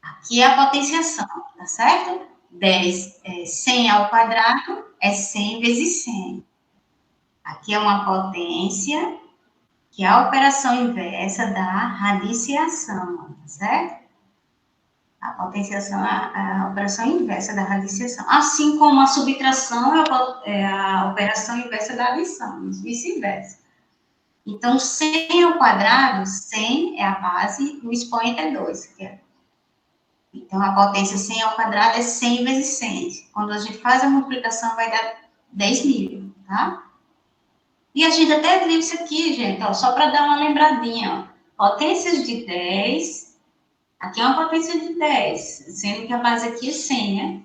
aqui é a potenciação, tá certo? 100 ao quadrado é 100 vezes 100. Aqui é uma potência, que é a operação inversa da radiciação, tá certo? A potenciação é a operação inversa da radiciação. Assim como a subtração é a operação inversa da adição, e vice-versa. Então, 100 ao quadrado, 100 é a base, o expoente é 2, que é. Então, a potência 100 ao quadrado é 100 vezes 100. Quando a gente faz a multiplicação, vai dar 10.000, tá? E a gente até viu isso aqui, gente, ó, só para dar uma lembradinha, ó. Potências de 10, aqui é uma potência de 10, sendo que a base aqui é 100, né?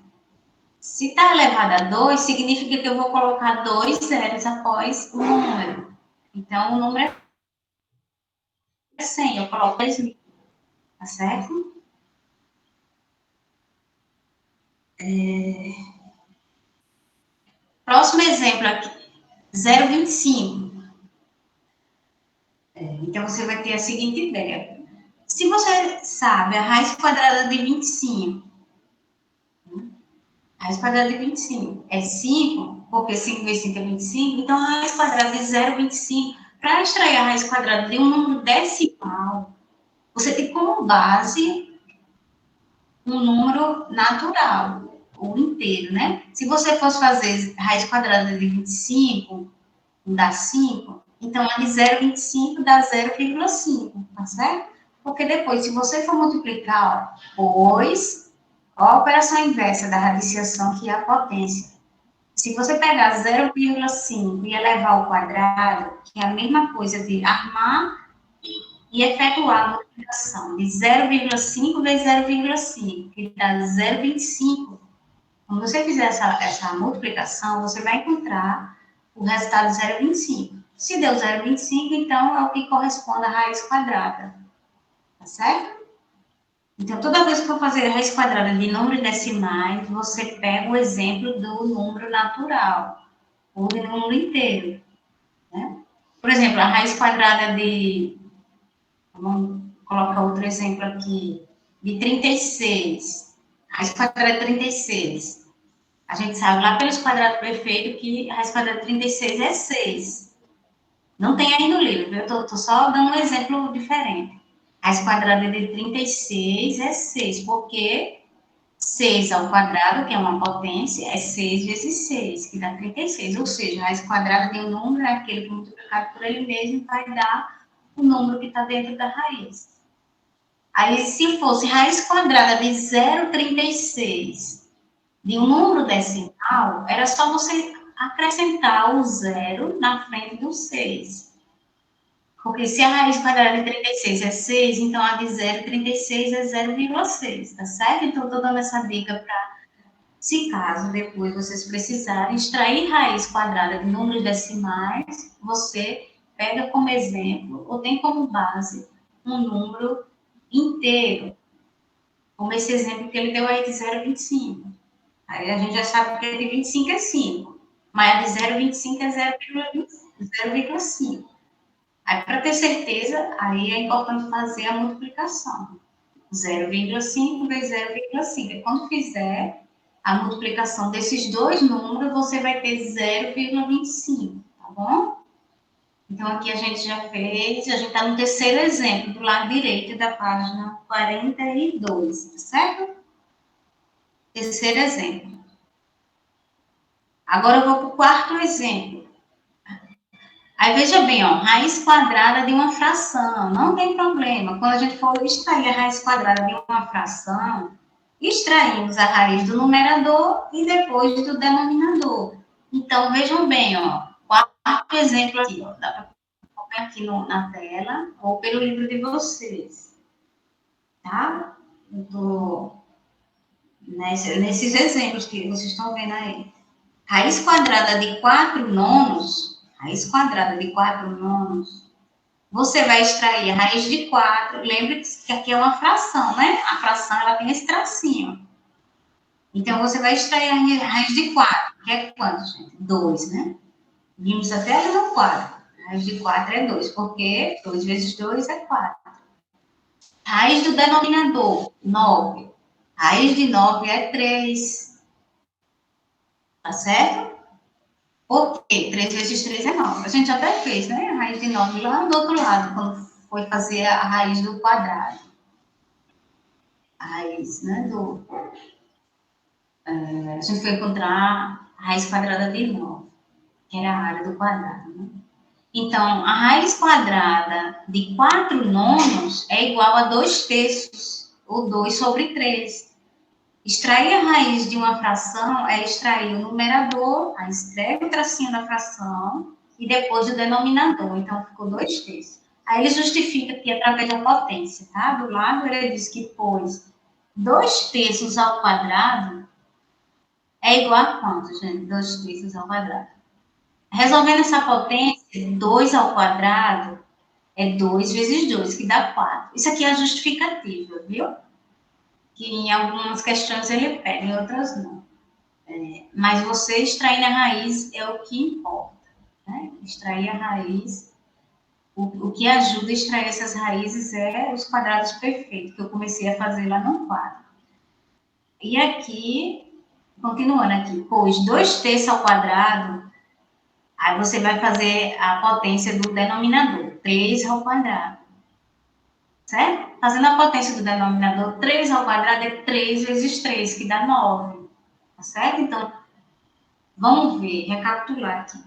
Se está elevado a 2, significa que eu vou colocar 2 zeros após o número. Então, o número é 100, eu coloco 10.000, tá certo? Próximo exemplo aqui, 0,25. Então, você vai ter a seguinte ideia. Se você sabe a raiz quadrada de 25, a raiz quadrada de 25 é 5, porque 5 vezes 5 é 25, então a raiz quadrada de 0,25, para extrair a raiz quadrada de um número decimal, você tem como base um número natural, ou inteiro, né? Se você fosse fazer raiz quadrada de 25, dá 5, então a de 0,25 dá 0,5, tá certo? Porque depois, se você for multiplicar, ó, pois, ó, a operação inversa da radiciação, que é a potência. Se você pegar 0,5 e elevar ao quadrado, que é a mesma coisa de armar e efetuar a multiplicação de 0,5 vezes 0,5, que dá 0,25. Quando você fizer essa multiplicação, você vai encontrar o resultado 0,25. Se deu 0,25, então é o que corresponde à raiz quadrada. Tá certo? Então, toda vez que for fazer a raiz quadrada de números decimais, você pega o exemplo do número natural, ou do número inteiro. Né? Por exemplo, a raiz quadrada de... Vamos colocar outro exemplo aqui. De 36. Raiz quadrada de 36. A gente sabe lá pelos quadrados perfeitos que a raiz quadrada de 36 é 6. Não tem aí no livro, eu estou só dando um exemplo diferente. A raiz quadrada de 36 é 6, porque 6 ao quadrado, que é uma potência, é 6 vezes 6, que dá 36. Ou seja, a raiz quadrada de um número é aquele que multiplicado por ele mesmo vai dar o número que está dentro da raiz. Aí, se fosse raiz quadrada de 0,36 de um número decimal, era só você acrescentar o 0 na frente do 6. Porque se a raiz quadrada de 36 é 6, então a de 0,36 é 0,6, tá certo? Então, estou dando essa dica para, se caso depois vocês precisarem extrair raiz quadrada de números decimais, você pega como exemplo, ou tem como base, um número inteiro. Como esse exemplo que ele deu aí de 0,25. Aí a gente já sabe que a de 25 é 5, mas a de 0,25 é 0,5. Aí, para ter certeza, aí é importante fazer a multiplicação. 0,5 vezes 0,5. E quando fizer a multiplicação desses dois números, você vai ter 0,25, tá bom? Então, aqui a gente já fez, a gente está no terceiro exemplo, do lado direito da página 42, tá certo? Terceiro exemplo. Agora eu vou para o quarto exemplo. Aí, veja bem, ó, raiz quadrada de uma fração, não tem problema. Quando a gente for extrair a raiz quadrada de uma fração, extraímos a raiz do numerador e depois do denominador. Então, vejam bem, ó, quarto exemplo aqui, ó, dá para colocar aqui na tela ou pelo livro de vocês, tá? Eu tô nesses exemplos que vocês estão vendo aí. Raiz quadrada de 4 nonos, raiz quadrada de 4 nonos, você vai extrair a raiz de 4. Lembre que aqui é uma fração, né? A fração, ela tem esse tracinho. Então, você vai extrair a raiz de 4, que é quanto, gente? 2, né? Vimos até ali no quadro. A raiz de 4 é 2, porque 2 vezes 2 é 4. Raiz do denominador, 9. Raiz de 9 é 3. Tá certo? Porque 3 vezes 3 é 9. A gente até fez, né? A raiz de 9 lá do outro lado, quando foi fazer a raiz do quadrado. A raiz, né? A gente foi encontrar a raiz quadrada de 9, que era a área do quadrado, né? Então, a raiz quadrada de 4 nonos é igual a 2 terços, ou 2 sobre 3. Extrair a raiz de uma fração é extrair o numerador, aí escreve o tracinho da fração, e depois o denominador. Então, ficou 2 terços. Aí ele justifica que através da potência, tá? Do lado ele diz que, pois, 2 terços ao quadrado é igual a quanto, gente? 2 terços ao quadrado. Resolvendo essa potência, 2 ao quadrado é 2 vezes 2, que dá 4. Isso aqui é a justificativa, viu? Que em algumas questões ele pega, em outras não. Mas você extrair a raiz é o que importa, né? Extrair a raiz, o que ajuda a extrair essas raízes é os quadrados perfeitos, que eu comecei a fazer lá no quadro. E aqui, continuando aqui, pois 2 terços ao quadrado, aí você vai fazer a potência do denominador, 3 ao quadrado. Certo? Fazendo a potência do denominador, 3 ao quadrado é 3 vezes 3, que dá 9. Tá certo? Então, vamos ver, recapitular aqui.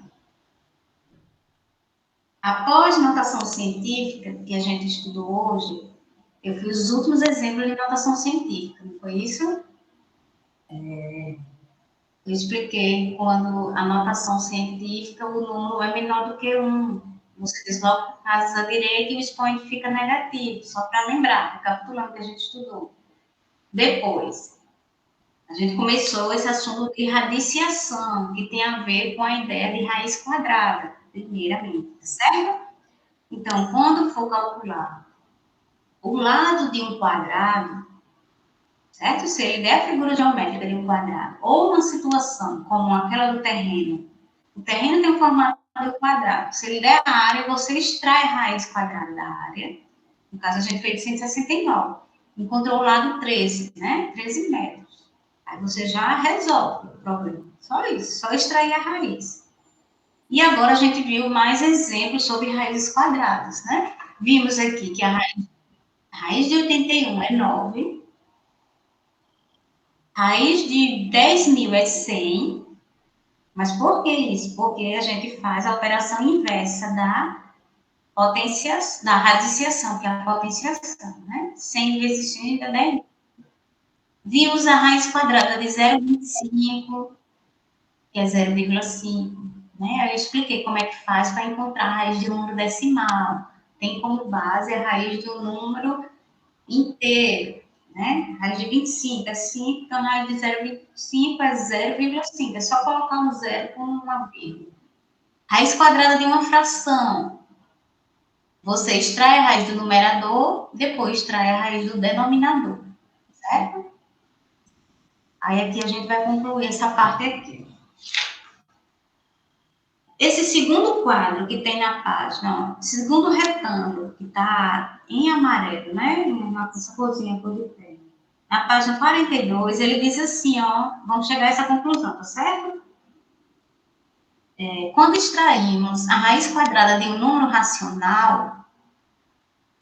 Após notação científica, que a gente estudou hoje, eu fiz os últimos exemplos de notação científica, não foi isso? Eu expliquei quando a notação científica, o número é menor do que 1. Você desloca casas à direita e o expoente fica negativo, só para lembrar, recapitulando o que a gente estudou. Depois, a gente começou esse assunto de radiciação, que tem a ver com a ideia de raiz quadrada, primeiramente, certo? Então, quando for calcular o lado de um quadrado, certo? Se ele der a figura geométrica de um quadrado, ou uma situação como aquela do terreno, o terreno tem o formato de um quadrado. Se ele der a área, você extrai a raiz quadrada da área. No caso, a gente fez de 169. Encontrou o lado 13, né? 13 metros. Aí você já resolve o problema. Só isso, só extrair a raiz. E agora a gente viu mais exemplos sobre raízes quadradas, né? Vimos aqui que a raiz de 81 é 9. Raiz de 10.000 é 100. Mas por que isso? Porque a gente faz a operação inversa da da radiciação, que é a potenciação, né? 100 vezes 100 dá 10. Vimos a raiz quadrada de 0,25, que é 0,5. Né? Aí eu expliquei como é que faz para encontrar a raiz de um número decimal. Tem como base a raiz de um número inteiro. Né? Raiz de 25 é 5, então a raiz de 0,25 é 0,5. É só colocar um zero com uma vírgula. Raiz quadrada de uma fração. Você extrai a raiz do numerador, depois extrai a raiz do denominador. Certo? Aí aqui a gente vai concluir essa parte aqui. Esse segundo quadro que tem na página, ó, segundo retângulo, que está em amarelo, né? Essa corzinha cor de pele. Na página 42, ele diz assim, ó, vamos chegar a essa conclusão, tá certo? Quando extraímos a raiz quadrada de um número racional,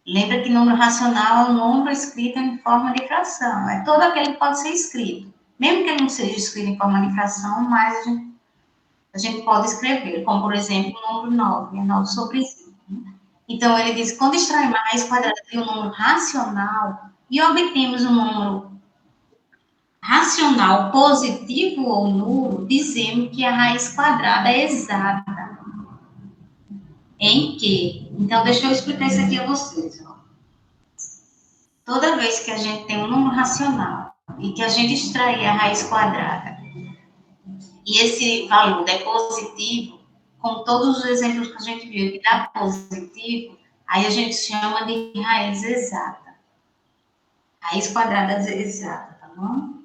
lembra que número racional é um número escrito em forma de fração. É todo aquele que pode ser escrito. Mesmo que ele não seja escrito em forma de fração, mas a gente pode escrever, como, por exemplo, o número 9, 9 sobre 5. Então, ele diz que quando extraímos a raiz quadrada de um número racional e obtemos um número racional positivo ou nulo, dizemos que a raiz quadrada é exata. Em que? Então, deixa eu explicar isso aqui a vocês. Ó. Toda vez que a gente tem um número racional e que a gente extrair a raiz quadrada e esse valor é positivo, com todos os exemplos que a gente viu que dá positivo, aí a gente chama de raiz exata. Raiz quadrada exata, tá bom?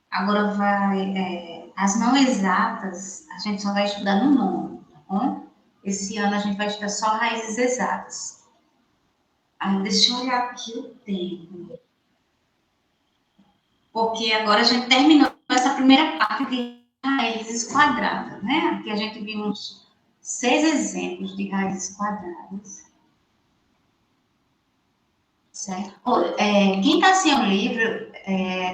Agora as não exatas, a gente só vai estudar no nono, tá bom? Esse ano a gente vai estudar só raízes exatas. Aí deixa eu olhar aqui o tempo. Porque agora a gente terminou essa primeira parte de raízes quadradas, né? Aqui a gente viu uns 6 exemplos de raízes quadradas. Certo? Quem está sem o livro,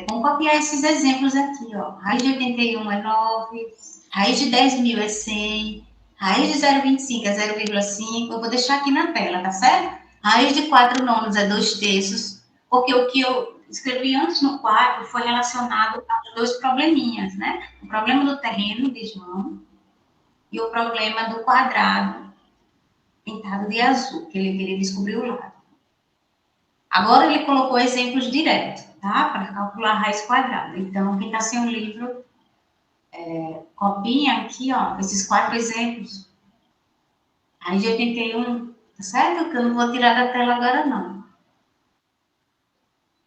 vamos copiar esses exemplos aqui, ó. Raiz de 81 é 9, raiz de 10.000 é 100, raiz de 0,25 é 0,5, eu vou deixar aqui na tela, tá certo? Raiz de 4 nonos é 2/3, porque o que eu escrevi antes no quadro foi relacionado a 2 probleminhas, né? O problema do terreno de João e o problema do quadrado pintado de azul, que ele queria descobrir o lado. Agora ele colocou exemplos diretos, tá? Para calcular a raiz quadrada. Então, quem está sem o livro, copiem aqui, ó, esses 4 exemplos. Raiz de 81, tá certo? Que eu não vou tirar da tela agora, não.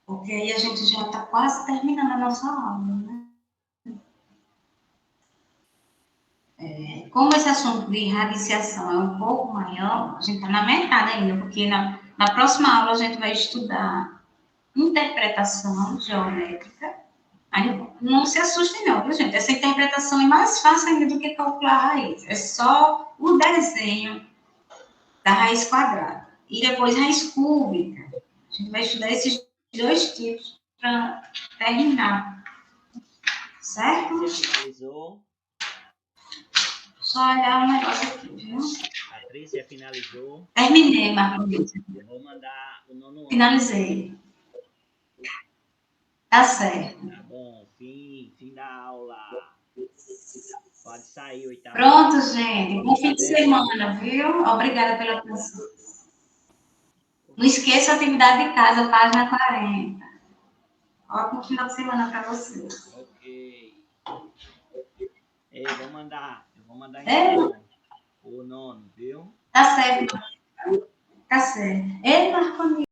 Porque aí a gente já está quase terminando a nossa aula, né? Como esse assunto de radiciação é um pouco maior, a gente está na metade ainda, porque na próxima aula a gente vai estudar interpretação geométrica. Aí não se assustem não, viu, gente? Essa interpretação é mais fácil ainda do que calcular a raiz. É só o desenho da raiz quadrada. E depois raiz cúbica. A gente vai estudar esses 2 tipos para terminar. Certo? Você finalizou? Só olhar um negócio aqui, viu? Patrícia finalizou? Terminei, Marcos. Eu vou mandar o nono ano. Finalizei. Tá certo. Tá bom, fim da aula. Pode sair, oitavo. Pronto, gente. Bom fim de semana, viu? Obrigada pela atenção. Não esqueça a atividade de casa, página 40. Ótimo final de semana para vocês. Ok. Ei, eu vou mandar É. então o nono, viu? Tá certo. Tá certo. Ei, Marconi.